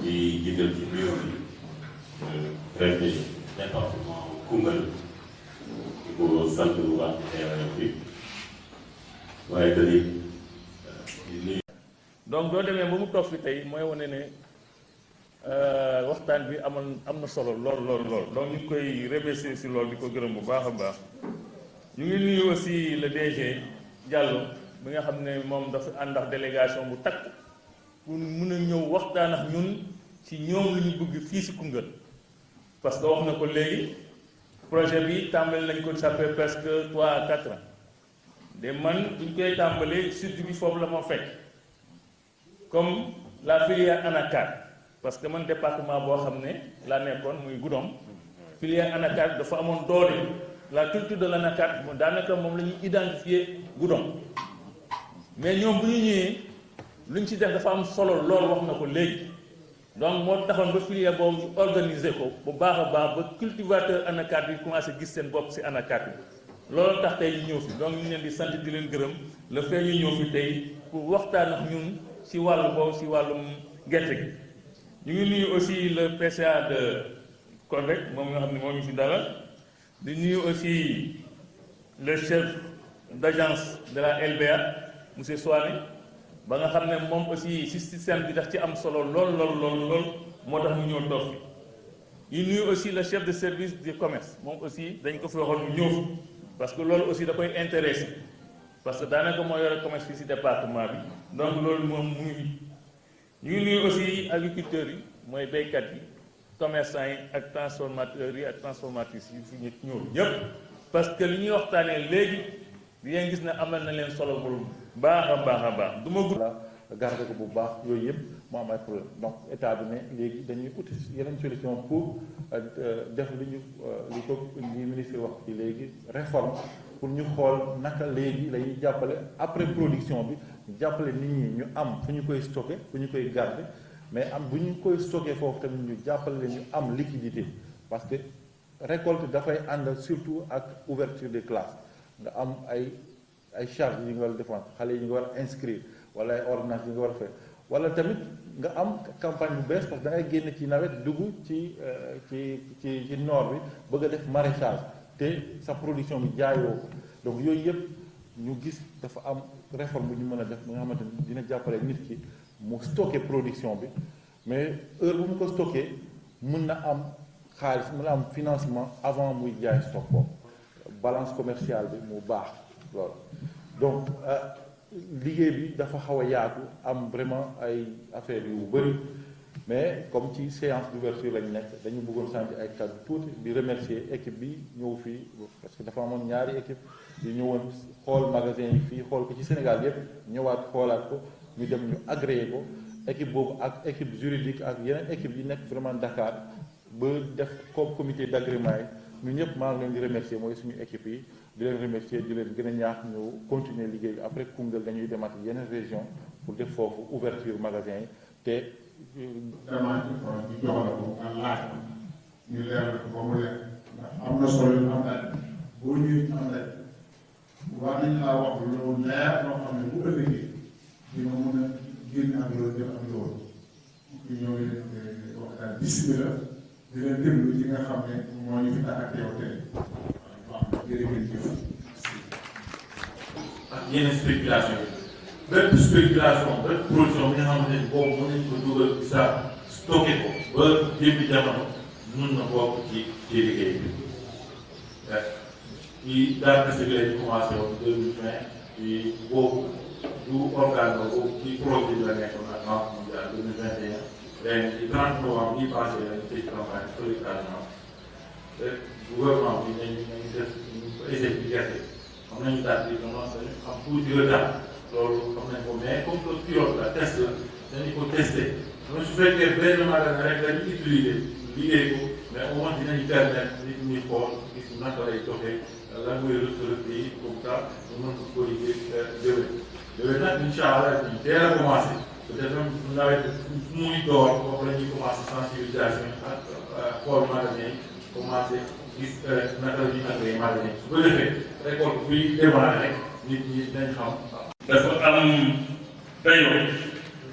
di jiital ci nuyoo bi préfet département Koungheul di ko sant bu baax ci teewaayam bi waaye tamit di nuyu. donc doo demee ba mu toog fi tey mooy wane ne waxtaan bi am na solo lool donc ñu ngi koy remercier si loolu di ko gërëm bu baax a baax ñu ngi nuyu aussi le DG Diallo bi nga xam ne moom dafa ànd ak délégation bu takk pour mun a ñëw waxtaan ak ñun ci ñoom lu ñu bëgg fii si Koungheul parce que wax na ko léegi projet bi tàmbali nañ ko ça fait presque 3 à 4 ans de man buñ koy tàmbalee surtout bi foofu la ma fekk comme la filière anacarde parce que man département boo xam ne laa nekkoon muy Goudomp filière anacarde dafa amoon doole la culture de l'anacarde daanaka moom la ñuy identifier Goudomp mais ñoom bu ñu ñëwee lu ñu ci def dafa am solo lool wax na ko léegi donc moo taxoon ba filière boobu ñu organiser ko bu baax a baax ba cultivateur anacarde yi commencé gis seen bopp ci anacarde bi loolu tax tey ñu ñëw fi donc ñu leen di sant di leen gërëm le fait ñu ñëw fi tey pour waxtaan ak ñun ci wàllu boobu ci wàllum gerte gi. ñu ngi nuyu aussi le PCA de Convec moom nga xam ne moo ñu fi dalal di nuyu aussi le chef d'agence de la LBA monsieur Souane ba nga xam ne moom aussi ci système bi daf ci am solo lool moo tax mu ñëw toog fi ñu nuyu aussi le chef de service du commerce moom aussi dañ ko fi waxoon mu ñëw fi parce que loolu aussi da koy intéressé parce que daanaka moo yore commerce fii ci département bi donc loolu moom mu ngi ñu ngi nuyu aussi agriculteurs yi mooy béykat yi commerçants yi ak transformateurs yi ak transformatrices yi fi ñëw ñëpp parce que li ñuy waxtaanee léegi di ngeen gis ne amal na leen solo bu baax a baax du ma gudd la garder ko bu baax yooyu yëpp mu am ay problème donc état bi ne léegi dañuy uti yeneen solution pour def li ministre wax ci léegi réforme pour ñu xool naka léegi lañuy jàppale après production bi jàppale nit ñi ñu am fu ñu koy stocké fu ñu koy garder mais am bu ñu koy stocké foofu tamit ñu jàppale leen ñu am liquidité parce que récolte dafay ànd surtout ak ouverture des classes nga am ay charges yi nga war a défendre xale yi nga war a inscrire wala ay ordonnances yi nga war a faire wala tamit nga am campagne bu bees parce que da ngay génn ci nawet dugg ci noor bi bëgg a def maraîchage te sa production bi jaayoo ko donc yooyu yëpp ñu gis dafa am réforme bu ñu mën a def ba nga xamante ni dina jàppale nit ki mu stocké production bi mais heure bu mu ko stocké mën na am xaalis mën na am financement avant muy jaay stock boobu balance commerciale bi mu baax loolu donc liggéey bi dafa xaw a yaatu am vraiment ay affaires yu bëri mais comme ci séance d'ouverture lañ nekk dañu bëggoon sant ay kàddu tuuti di remercier équipe bi ñëw fii parce que dafa amoon ñaari équipe yu ñëwoon xool magasin yi fii xool ko ci Sénégal yépp ñëwaat xoolaat ko ñu dem ñu agréé ko équipe boobu ak équipe juridique ak yeneen équipe yi nekk vraiment Dakar ba def comme comité d'agrément yi ñu ñëpp maa ngi leen di remercier mooy suñu équipe yi di leen remercier di leen gën a ñaax ñu continuer liggéey bi après Koungheul dañuy demaat yeneen région pour def foofu ouverture magasin yi te vraiment ñu jox la ko nga laaj ñu leer la ko ba mu leer ndax am na solo yu am daal boo ñëwee am daal war nañ laa wax loolu leer loo xam ne bu ëllëgee dina mën a génn ak loolu dem ak loolu ñu ñëw leen wax daal bismillah di leen déglu ci nga xam ne moo ñu fi tax ak yow tey jërëjëf ak yeneen spéculation yi bépp spéculation bépp production bi nga xamante ni boobu mën nañ ko dugal ci sa stocké ko ba jëmbi jamono mun na bokk ci liggéey bi ci date de sécurité bi commencé woon 2020 ci boobu du organe boobu ci projet bi la nekkoon ak Banque mondiale 2021 ren ci 30 novembre yi passé lañ tëj campagne sollicitation gouvernement bi nañu def essai bi gerte xam nañu date bi vraiment dañu am tuuti retard loolu xam nañ ko mais comme que pilote la test la dañu ko testé donc su fekkee benn magasin rek dañu utiliser liggéey ko mais au moins dinañu permettre nit ñi xool gis naka lay doxee lan mooy rëkk-rëkk yi comme ça ñu mën ko corriger déwén nag incha allah ñu teel a commencé peut-être même nawet fu muy door foofu la ñuy commencé sensibilisation ak xool magasin yi commencé gis naka la ñuy agréé magasin su ko defee récolte buy démarré rek nit ñi dañ xam. dafa am dayoo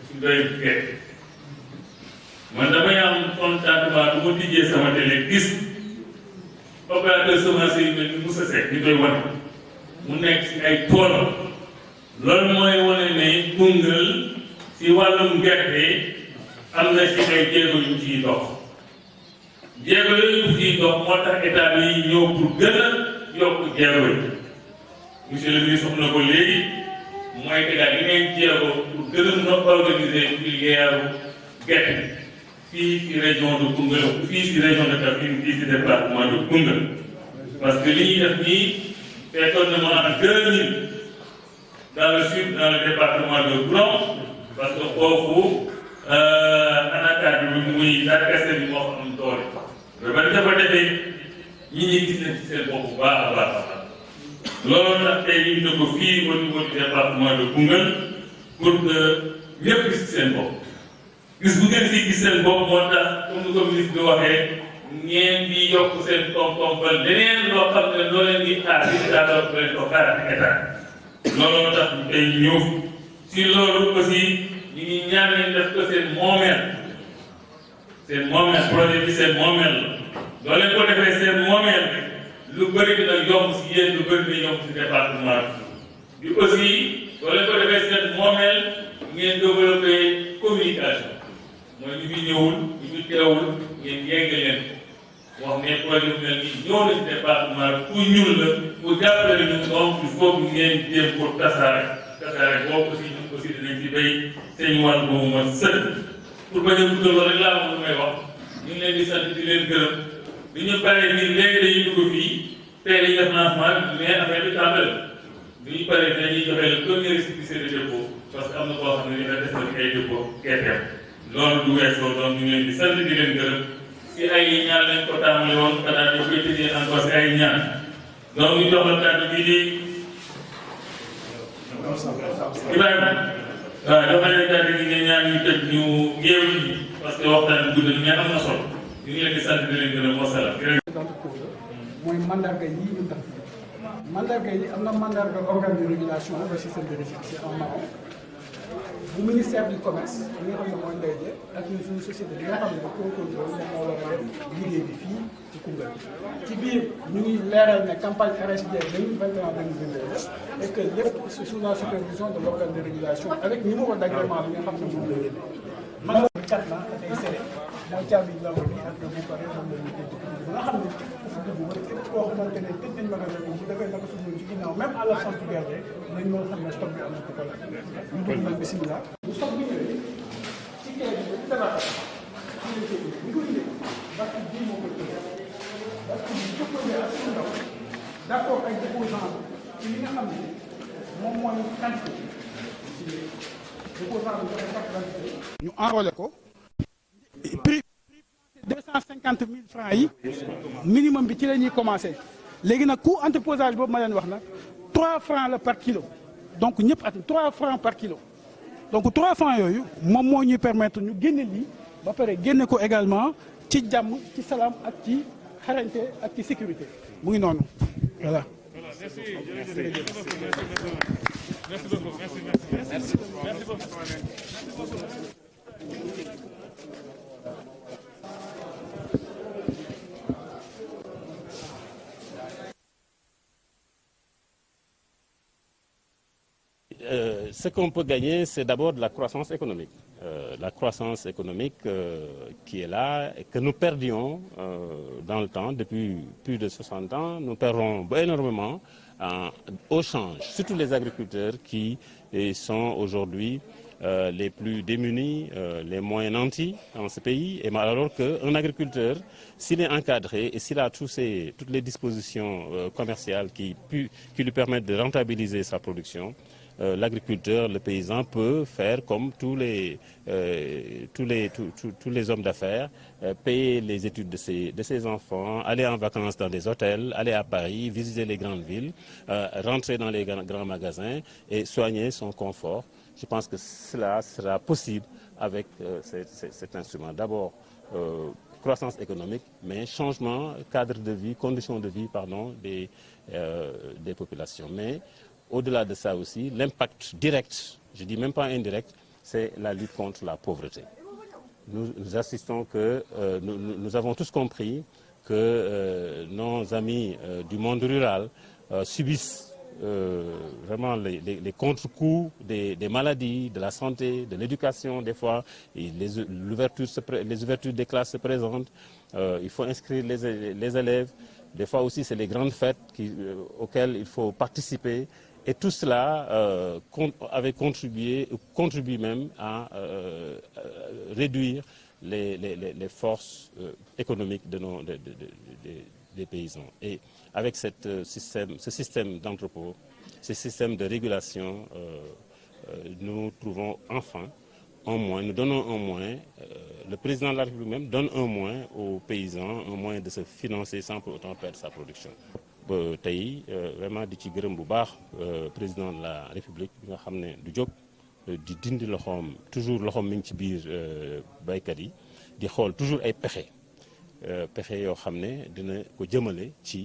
su doy gerte man damay am contentement bu ma tijjee sama télé gis opérateur semence yi mel ni Moussa Seck ñu koy wane mu nekk si ay toolam loolu mooy wane ne Koungheul si wàllum gerte am na si ay jéego yu ciy dox jéego yooyu ciy dox moo tax état bi ñëw pour gën a yokk jéego yi monsieur le ministre wax na ko léegi mooy que daal li ngay jéego pour gën a mën a organiser filière gerte fii ci région de Koungheul fii ci région de Kaffrine fii ci département de Koungheul parce que li ñuy def nii fekkoon na ma en 2000 dans le sud dans le département de Goudomp parce que foofu ANACAR bi muy darkase bi moo ko am doole mais ba dafa defee ñi gis nañ ci seen bopp bu baax a baax a baax loolu nag tey ñu ne ko fii au niveau du département de Koungheul pour que ñëpp gis seen bopp gis bu ngeen si gis seen bopp moo tax comme ni ko ministre bi waxee ngeen di yokk seen koom-koom ba leneen loo xam ne loo leen di xaar si état ba leen ko xaar ak état looloo tax tey ñëw si loolu aussi ñu ngi ñaan leen def ko seen moomeel projet bi seen moomeel la loo leen ko defee seen moomeel lu bëri dina yomb si yéen lu bëri dina yomb si département bi aussi loo leen ko defee seen moomeel ngeen développé communication mooy ñu fi ñëwul ñu fi teewul ngeen yegg leen wax ne projet bu mel nii ñëw na si département ku ñuul la pour jàppale ñu donc il faut que ngeen jéem pour tasaare boobu aussi ñun aussi dinañ ci béy seen wàll boobu ma sëkk pour bañ a guddal rek laa moom lu may wax ñu ngi leen di sant di leen gërëm bi ñu paree nii léegi dañuy dugg fii tey dañuy def lancement mais affaire bi tàmbali bi ñu paree dañuy joxe le premier récépissé de dépôt parce que am na koo xam ne dafa des na ay dépôt gerteem loolu du weesoo donc ñu ngi leen di sant di leen gërëm si ay ñaan lañ ko tàmbali woon xanaa dañ koy tëjee encore si ay ñaan donc ñu jox la kàddu bi di Ibrahima waaw dafa ne kàddu gi nga ñaan ñu tëj ñu géew yi parce que waxtaan bi gudd mais am na solo ñu ngi leen di sant di leen gërëm wasalaam. mooy mandarga yi ñu def mandarga yi am na mandarga organe de régulation ba système de récépissé en marron bu ministère du commerce bi nga xam ne mooy ndey ak ñun suñu société bi nga xam ne contrôle moom moo war a liggéey bi fii ci Koungheul ci biir ñu ngi leeral ne campagne RSD 2021-2022 et que lépp c'est sous la supervision de l'organe de régulation avec numéro d'agrément bi nga xam ne moom la yéene man la cat la dafay serré mooy caabi law bi ak bu pare moom la ñu tëj ba nga xam ne dugg ba képp koo xamante ne tëj nañ magasin bi bu defee naka suñu ci ginnaaw même à l'absence du gardien nañ mën xam ne stock bi am na ko la ñu dugg nag bismillah bu stock bi ñëwee ci kee bi bu tabax ñu ko indee parce que bii moo koy tëj parce que ñu jëppale ak suñu ndaw d'accord ay déposant ci li nga xam ne moom mooy quantité déposant bi dafay carte d'identité ñu enrôlé ko prix 250 000 francs yi minimum bi ci la ñuy commencé léegi nag coût entreposage boobu ma leen wax nag 3 francs la par kilo donc ñëpp at 3 francs par kilo donc 3 francs yooyu moom moo ñuy permettre ñu génne lii ba pare génne ko également ci jàmm ci salaam ak ci xarañte ak ci sécurité mu ngi noonu voilà. Merci beaucoup. Merci beaucoup. Ce qu'on peut gagner, c'est d'abord de la croissance économique. La croissance économique qui est là et que nous perdions dans le temps, depuis plus de 60 ans, nous perdons énormément au change, surtout les agriculteurs qui sont aujourd'hui les plus démunis, les moins nantis dans ce pays. Et alors qu'un agriculteur, s'il est encadré et s'il a toutes les dispositions commerciales qui lui permettent de rentabiliser sa production, l'agriculteur, le paysan peut faire comme tous les hommes d'affaires, payer les études de ses enfants, aller en vacances dans des hôtels, aller à Paris, visiter les grandes villes, rentrer dans les grands magasins et soigner son confort Je pense que cela sera possible avec cet instrument. D'abord, croissance économique, mais changement, cadre de vie, conditions de vie, pardon, des populations. Mais au-delà de ça aussi, l'impact direct, je dis même pas indirect, c'est la lutte contre la pauvreté. Nous assistons que, nous avons tous compris que nos amis du monde rural subissent vraiment les contre-coups des maladies, de la santé, de l'éducation, des fois, les ouvertures des classes se présentent, il faut inscrire les élèves, des fois aussi c'est les grandes fêtes auxquelles il faut participer, et tout cela avait contribue même à réduire les forces économiques des paysans. Et avec ce système d'entrepôt, ce système de régulation, nous trouvons enfin un moyen, nous donnons un moyen, le président de la République même donne un moyen aux paysans, un moyen de se financer sans pour autant perdre sa production. Ba tey vraiment di ci gërëm bu baax président de la République bi nga xam ne du jóg di dindi loxoom toujours loxoom mi ngi ci biir baykat yi di xool toujours ay pexe yoo xam ne dina ko jëmale ci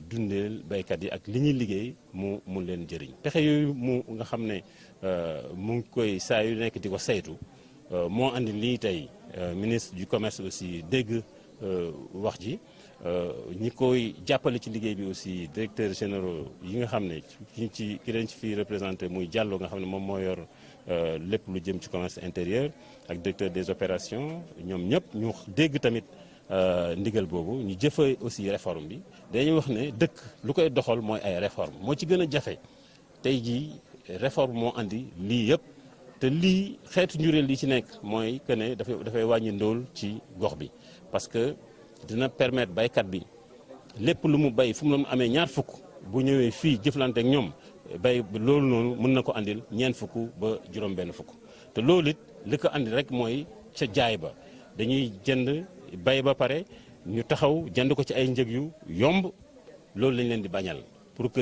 dundeel baykat yi ak li ñuy liggéey mu leen jëriñ. Pexe yooyu nga xam ne mu ngi koy saa yu nekk di ko saytu moo andi lii tey ministre du commerce aussi dégg wax ji. ñi koy jàppale ci liggéey bi aussi directeur généraux yi nga xam ne ki leen ci fii représenté muy Diallo nga xam ne moom moo yor lépp lu jëm ci commerce intérieur ak directeur des opérations ñoom ñëpp ñu dégg tamit ndigal boobu ñu jëfe aussi réforme bi dañuy wax ne dëkk lu koy doxal mooy ay réforme moo ci gën a jafe tey jii réforme moo andi lii yëpp te lii xeetu njureel li ci nekk mooy que ne dafay wàññi ndóol ci gox bi parce que dina permettre baykat bi lépp lu mu bay fu mu amee ñaar fukk bu ñëwee fii jëflante ak ñoom bay loolu noonu mën na ko andil ñeent fukk ba juróom-benn fukk te loolu it li ko andil rek mooy ca jaay ba dañuy jënd bay ba pare ñu taxaw jënd ko ci ay njëg yu yomb loolu lañ leen di bañal pour que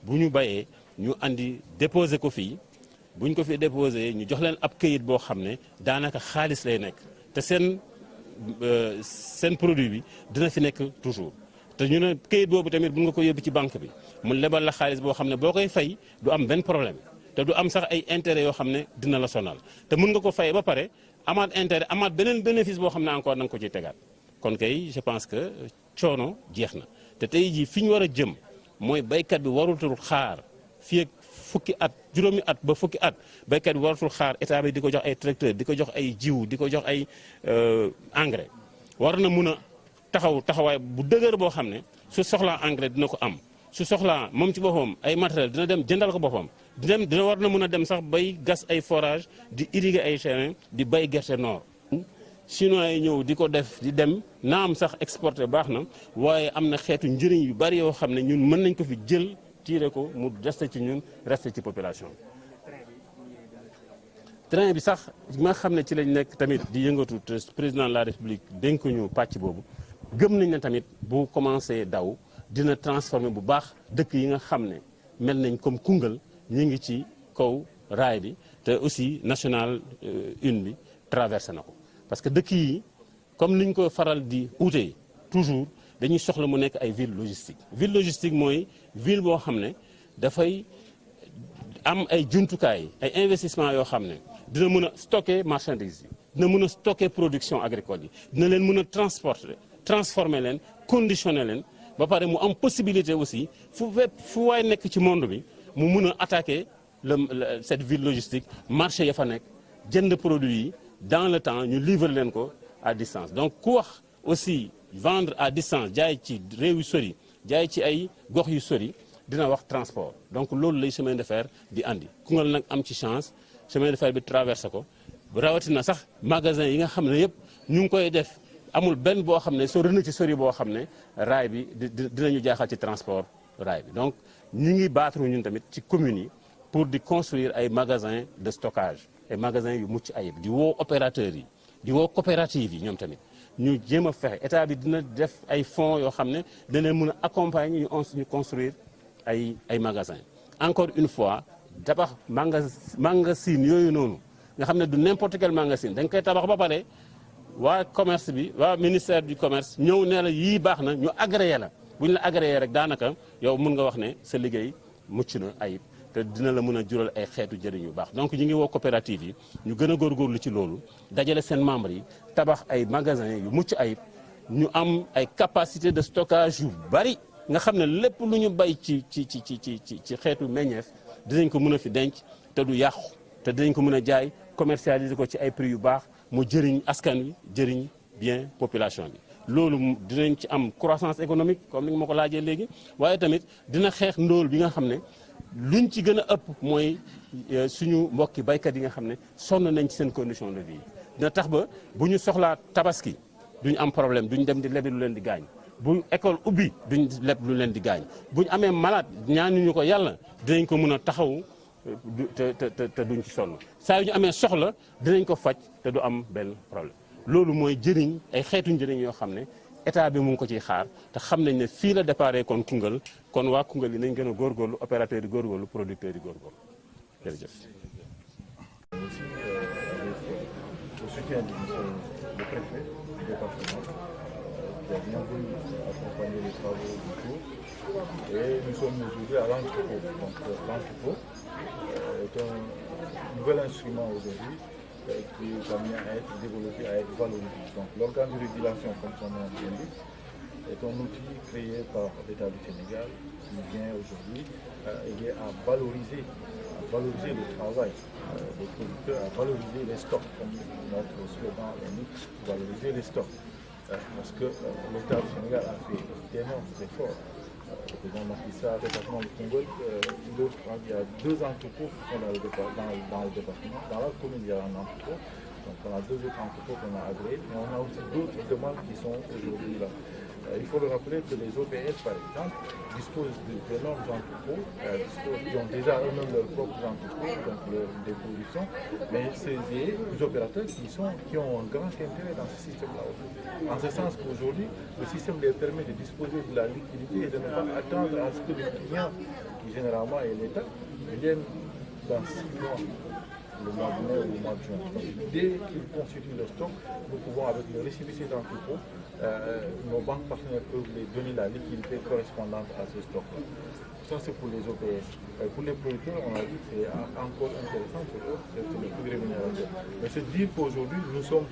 bu ñu bayee ñu andi déposer ko fii bu ñu ko fi déposer ñu jox leen ab këyit boo xam ne daanaka xaalis lay nekk te seen produit bi dina fi nekk toujours te ñu ne këyit boobu tamit bu nga ko yóbbu ci banque bi mu lebal la xaalis boo xam ne boo koy fay du am benn problème te du am sax ay intérêt yoo xam ne dina la sonal te mun nga ko fay ba pare amaat intérêt amaat beneen bénéfice boo xam ne encore na nga ko ciy tegaat kon kay je pense que coono jeex na te tey jii fi ñu war a jëm mooy baykat bi warutul xaar fii ak fukki at juróomi at ba fukki at baykat bi waratul xaar état bi di ko jox ay tracteur di ko jox ay jiw di ko jox ay engrais war na mun a taxawaay bu dëgër boo xam ne su soxlaa engrais dina ko am su soxlaa moom ci boppam ay matériel dina dem jëndal ko boppam dina war na mun a dem sax bay gas ay forage di irriguer ay terrain di bay gerte noor. chinois yi ñëw di ko def di dem naam sax exporté baax na waaye am na xeetu njëriñ yu bari yoo xam ne ñun mën nañ ko fi jël tiire ko mu resté ci ñun resté ci population train bi sax nga xam ne ci lañ nekk tamit di yëngatu te président de la république dénk ñu pàcc boobu gëm nañ ne tamit bu commencé daw dina transformer bu baax dëkk yi nga xam ne mel nañ comme Koungheul ñu ngi ci kaw raay bi te aussi national 1 bi traversé na ko parce que dëkk yi comme niñ ko faral di uutee toujours dañuy soxla mu nekk ay ville logistique mooy ville boo xam ne dafay am ay jumtukaay ay investissement yoo xam ne dina mën a stocker marchandises yi dina mën a stocker production agricole yi dina leen mën a transformer leen conditionner leen ba pare mu am possibilité aussi fu waay nekk ci monde bi mu mën a attaquer cette ville logistique marché ya fa nekk jënd produit yi dans le temps ñu livrer leen ko à distance donc ku wax aussi vendre à distance jaay ci réew yu sori jaay ci ay gox yu sori dina wax transport donc loolu lay chemin de fer di andi Koungheul nag am ci chance chemin de fer bi traversé ko rawatina sax magasin yi nga xam ne yëpp ñu ngi koy def amul benn boo xam ne sori na ci sori boo xam ne raay bi dinañu jaaxal ci transport raay bi donc ñu ngi battre ñun tamit ci communes yi pour di construire ay magasins de stockage ay magasins yu mucc ayib di woo opérateurs yi di woo coopératives yi ñoom tamit ñu jéem a fexe état bi dina def ay fonds yoo xam ne dina mën a accompagner ñu construire ay magasins encore une fois tabax magasin yooyu noonu nga xam ne du n'importe quel magasin dañ koy tabax ba pare waa commerce bi waa ministère du commerce ñëw ne la yii baax na ñu agréé la bu ñu la agréé rek daanaka yow mun nga wax ne sa liggéey mucc na ayib te dina la mën a jural ay xeetu jëriñ yu baax donc ñu ngi woo coopérative yi ñu gën a góorgóorlu ci loolu dajale seen membres yi tabax ay magasins yu mucc ayib ñu am ay capacité de stockage yu bari nga xam ne lépp lu ñu bay ci xeetu meññeef dinañ ko mën a fi denc te du yàqu te dinañ ko mën a jaay commercialiser ko ci ay prix yu baax mu jëriñ askan wi jëriñ bien population bi. loolu dinañ ci am croissance économique comme ni nga ma ko laajee léegi waaye tamit dina xeex ndóol bi nga xam ne luñ ci gën a ëpp mooy suñu mbokki baykat yi nga xam ne sonn nañ ci seen condition de vie dina tax ba bu ñu soxlaa tabaski duñ am problème duñ dem di lebi lu leen di gaañ. bu école ubbi duñ leb lu leen di gaañ bu ñu amee malade ñaanuñu ko yàlla dinañ ko mën a taxawu te duñ ci sonn saa yu ñu amee soxla dinañ ko faj te du am benn problème loolu mooy jëriñ ay xeetu njëriñ yoo xam ne état bi mu ngi ko ciy xaar te xam nañ ne fii la déparé kon Koungheul kon waa Koungheul yi nañ gën a góorgóorlu opérateurs yi góorgóorlu producteurs yi góorgóorlu jërëjëf. Aussi au soutien du préfet du département qui a bien voulu accompagner les travaux du tour. Et nous sommes aujourd'hui à l'entrepôt. Donc l'entrepôt est un nouvel instrument aujourd'hui qui est amené à être développé, à être valorisé. Donc l'organe de régulation, comme son nom l'indique, est un outil créé par l'État du Sénégal qui vient aujourd'hui aider à valoriser le travail des producteurs, à valoriser les stocks, comme notre slogan l'indique, valoriser les stocks. Parce que l'État du Sénégal a fait d'énormes efforts. Le président Macky Sall, le département du Koungheul, il y a 2 entrepôts qui sont dans le département. Dans la commune, il y a un entrepôt. Donc on a 2 autres entrepôts qu'on a agréés, mais on a aussi d'autres demandes qui sont aujourd'hui là. Il faut le rappeler que les OPS, par exemple, disposent d'énormes entrepôts, qui ont déjà eux-mêmes leurs propres entrepôts, donc des productions, mais c'est des opérateurs qui ont un grand intérêt dans ce système-là. En ce sens qu'aujourd'hui, le système leur permet de disposer de la liquidité et de ne pas attendre à ce que le client, qui généralement est l'État, vienne dans 6 mois. Le mois de mai ou le mois de juin. Donc, dès qu'ils constituent le stock, nous pouvons, avec le récépissé d'entrepôt, nos banques partenaires peuvent les donner la liquidité correspondante à ce stock-là. Ça, c'est pour les OPS. Pour les producteurs, on a dit que c'est encore intéressant pour eux, c'est le plus rémunérateur. Mais c'est dire qu'aujourd'hui, nous sommes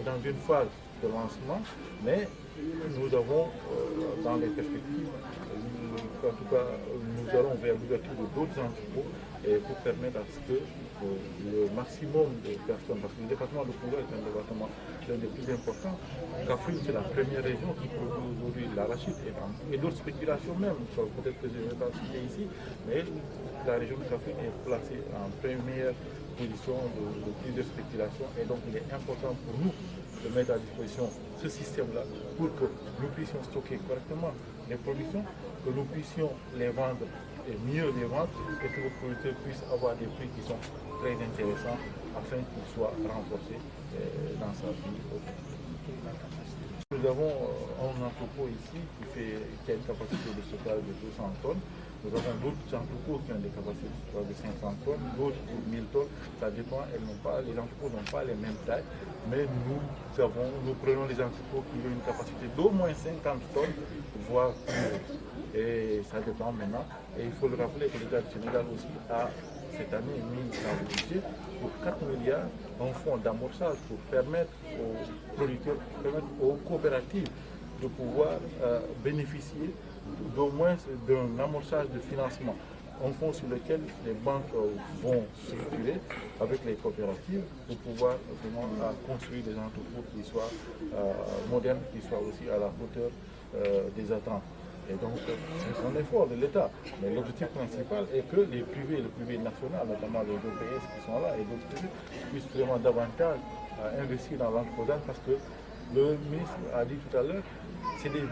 dans une phase de lancement, mais nous avons dans les perspectives, en tout cas, nous allons vers l'ouverture de d'autres entrepôts pour permettre à ce que le maximum de personnes, parce que le département de Koungheul est un département l'un des plus importants. Kaffrine, c'est la première région qui produit aujourd'hui l'arachide et d'autres spéculations même. Peut-être que je ne vais pas citer ici, mais la région de Kaffrine est placée en première position de plusieurs spéculations et donc il est important pour nous de mettre à disposition ce système-là pour que nous puissions stocker correctement les productions, que nous puissions les vendre et mieux les vendre et que le producteur puisse avoir des prix qui sont très intéressants afin qu'il soit renforcé dans sa vie. Nous avons un entrepôt ici qui a une capacité de stockage de 200 tonnes. Nous avons d'autres entrepôts qui ont des capacités de stockage de 500 tonnes, d'autres de 1000 tonnes. Ça dépend, les entrepôts n'ont pas les mêmes tailles, mais nous prenons des entrepôts qui ont une capacité d'au moins 50 tonnes, voire plus. Et ça dépend maintenant. Et il faut le rappeler que l'État du Sénégal aussi a cette année mis dans le budget pour 4 milliards un fonds d'amorçage pour permettre aux producteurs, aux coopératives de pouvoir bénéficier d'au moins d'un amorçage de financement. Un fonds sur lequel les banques vont structurer avec les coopératives pour pouvoir vraiment construire des entrepôts qui soient modernes, qui soient aussi à la hauteur des attentes. Et donc, c'est un effort de l'État. Mais l'objectif principal est que les privés, le privé national, notamment les OPS qui sont là et d'autres privés, puissent vraiment davantage investir dans l'entreposage parce que le ministre a dit tout à l'heure, c'est des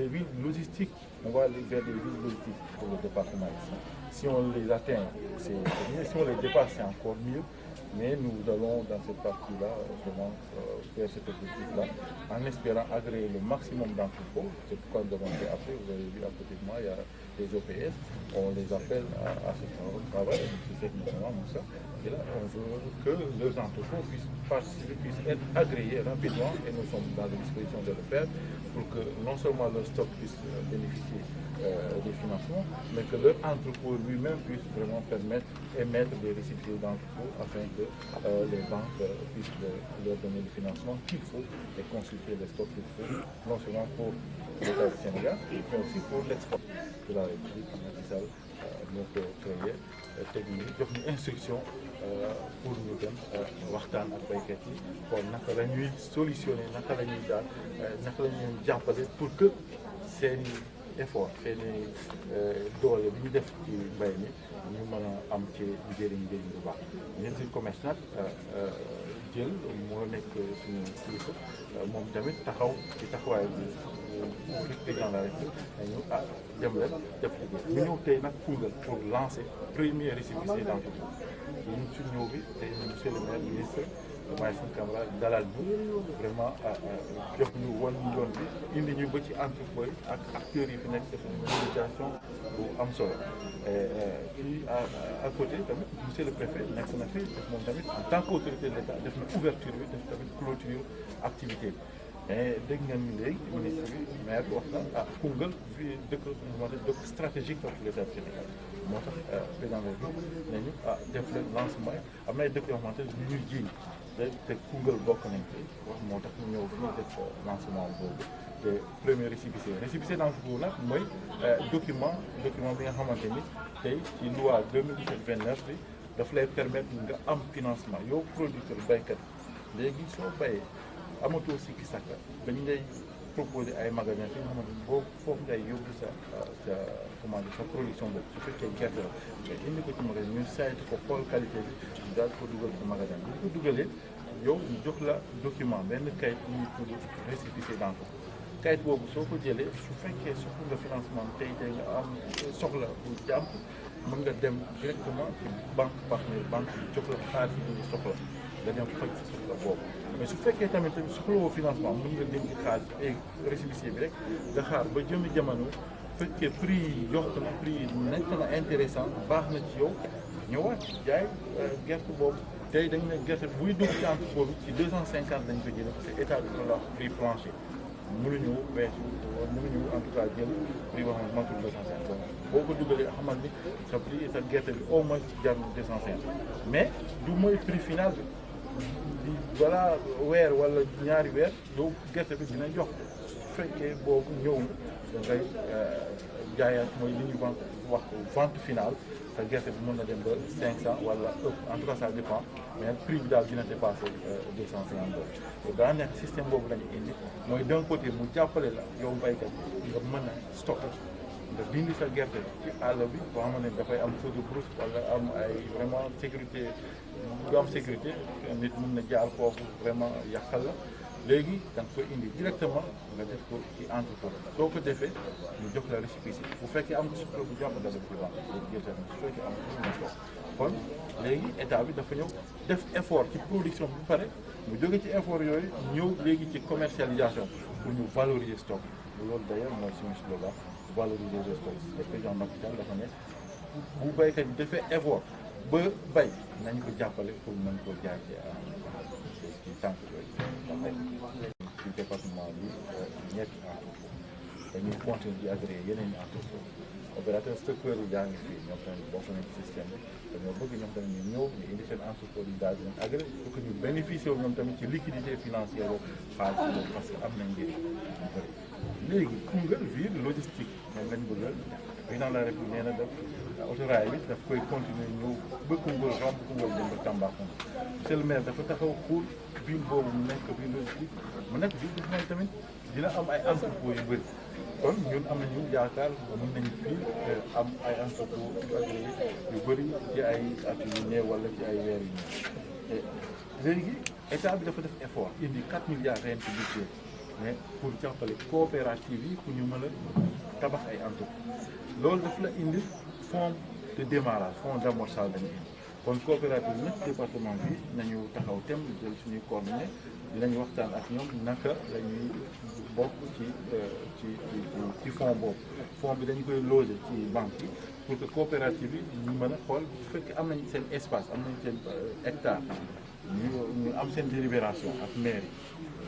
villes logistiques. On va aller vers des villes logistiques pour le département ici. Si on les atteint, c'est mieux. Si on les dépasse, c'est encore mieux. Mais nous allons dans cette partie-là vraiment faire cet objectif-là en espérant agréer le maximum d'entrepôts. C'est pourquoi nous avons fait après, vous avez vu à côté de moi, il y a les OPS, on les appelle à ce travail, c'est notamment ça. Et là, on veut que leurs entrepôts puissent être agréés rapidement et nous sommes dans les dispositions de le faire pour que non seulement leur stock puisse bénéficier des financements, mais que leur entrepôt lui-même puisse vraiment permettre émettre des récipients d'entrepôt afin que les banques puissent leur donner le financement qu'il faut et consulter les stocks qu'il faut, non seulement pour l'État du Sénégal, mais aussi pour l'export de la République. Macky Sall moo ko créé teg ñu jox ñu instruction pour ñu dem waxtaan ak baykat yi kon naka la ñuy solutionner naka la ñuy daal naka la ñuy jàppale pour que seen effort seen doole bi ñu def ci mbay mi ñu mën a am ci njëriñ bu baax. Ministre du commerce nag jël moo nekk suñu kilifa moom tamit taxaw ci taxawaay bi président de la République ñu dem leen def liggéey ñu ñëw tey nag Koungheul pour lancer premier récépissé d'entrepôt ñu ci ñëw bi tey monsieur le maire ministre Mayacine Camara dalal ñu vraiment jox ñu wan yoon bi indi ñu ba ci entrepôt yi ak acteurs yi fi nekk def nañu mobilisation bu am solo fii à côté tamit monsieur le préfet nekk na fi moom tamit en tant qu'autorité de l'État def na ouverture bi def tamit clôture activité bi mais dégg ngeen ni léegi ministre bi maire wax na Koungheul fii dëkk stratégique pour l'État du Sénégal moo tax président bi nañu def leen lancement am na ay dëkk yoo xamante ne ñuy jiiñ te Koungheul bokk nañ ci wax moo tax ñu ñëw fii def lancement boobu te premier récépissé d'entrepôt nag mooy document bi nga xamante ni tey ci loi 2017-29 bi daf lay permettre nga am financement yow producteur baykat léegi soo bayee amatoo sikki sàkka dañ lay proposer ay magasin fi nga xamante ni boo foofu ngay yóbbu sa production boobu su fekkee gerte la nga indi ko ci magasin ñu saytu ko xool qualité bi daal ko dugal ci magasin bi ñu ko dugalee yow ñu jox la document benn kayit bu ñuy tudd récépissé d'entrepôt kayit boobu soo ko jëlee su fekkee soxla nga financement tey nga am soxla bu jàmp mën nga dem directement ci banque partenaire banque bi jox la xaalis bi ñu soxla nga dem faj sa soxla boobu mais su fekkee tamit soxlawoo financement mën nga denc xaalis et récépissé bi rek nga xaar ba jëmi jamono fekkee prix yi yokk na prix yi nekk na intéressant baax na ci yow ñëwaat jaay gerte boobu tey dañ ne gerte buy dugg ci entrepôt bi ci 250 lañ ko jëlee parce que état bi la wax prix plancher mënuñu weesu mënuñu en tout cas jël prix boo xam ne matul 250 boo ko dugalee xamal ni sa prix sa gerte bi au moins jar 250 mais du mooy prix final bi voilà weer wala ñaari weer yow gerte bi dina jox su fekkee boobu ñëw da ngay jaayaat mooy li ñuy vente finale sa gerte bi mën na dem ba 500 wala ëpp en tout cas ça dépend mais prix bi daal dina dépasser 250 $. daa nekk système boobu la ñu indi mooy d'un côté mu jàppale la yow baykat nga mën a stocké nga dindi sa gerte ci àll bi boo xam ne dafay am feu de brousse wala am ay vraiment sécurité du am sécurité nit mën na jaar foofu vraiment yàqal la léegi da nga koy indi directement nga def ko ci entrepôt soo ko defee ñu jox la récépissé bu fekkee am nga soxla bu jàpp dala ci vente léegi gerte na su fekkee am nga soxla kon léegi état bi dafa ñëw def effort ci production bi pare mu jóge ci effort yooyu ñëw léegi ci commercialisation pour ñu valoriser stock loolu d'ailleurs mooy suñu slogan valoriser le stock le président Macky Sall dafa ne bu baykat yi defee effort ba bay nañ ko jàppale pour mën koo jaay ci tànk yooyu ci département bi ñetti entrepôt dañuy continuer di agréé yeneen i entrepôt opérateur stockeur yi yaa ngi fii ñoom tamit bokk nañ ci système bi dañoo bëgg ñoom tamit ñu ñëw ñu indi seen entrepôt yi daal di leen agréé pour que ñu bénéficier wu ñoom tamit ci liquidité financière boobu xaalis boobu parce que am nañ njëriñ bu bëri léegi Koungheul ville logistique moom lañ bëgg a président de la République nee na def autorail bi daf koy continuer ñëw ba Koungheul romb Koungheul dem ba Tambacounda monsieur le maire dafa taxaw pour ville boobu mu nekk ville logistique mu nekk ville boo xam tamit dina am ay entrepôt yu bëri kon ñun am nañu yaakaar mën nañu fii am ay entrepôt yu agréé yu bëri ci ay at yu néew wala ci ay weer yu néew léegi état bi dafa def effort indi 4 milliards ren ci budget mais pour jàppale coopérative yi pour ñu mën a tabax ay entrepôt loolu daf la indi fonds de démarrage fonds d'amorçage lañu indi kon coopérative nag département bi nañu taxaw tem jël suñuy coordonnées dinañ waxtaan ak ñoom naka la ñuy bokk ci fonds boobu. fonds bi dañu koy loger ci banque yi pour que coopérative yi ñu mën a xool bu fekkee am nañ seen espace am nañ seen hectare ñu am seen délibération ak mairie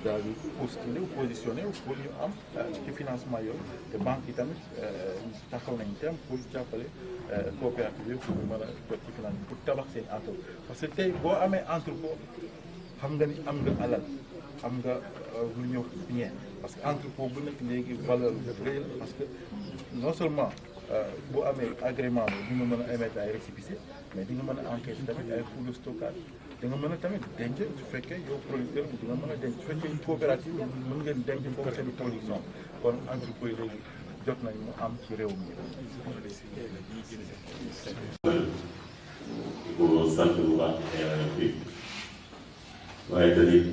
daal di postuler ou positionné pour ñu am ci financement yooyu te banque yi tamit taxaw nañ tem pour jàppale coopérative yi pour ñu mën a jot ci financement pour tabax seen entrepôt parce que tey boo amee entrepôt xam nga ni am nga alal am nga lu ñëw bien parce que entrepôt bu nekk léegi valeur bu rëy la parce que non seulement boo amee agrément bi di nga mën a émettre ay récépissé mais di nga mën a encaisser tamit ay coûts de stockage di nga mën a tamit denc su fekkee yow producteur bi di nga mën a denc su fekkee coopérative mën ngeen denc foofu seen production kon entrepôt yi léegi jot nañ mu am ci réew mi. di ko sant bu baax ci xeeral bi waaye tamit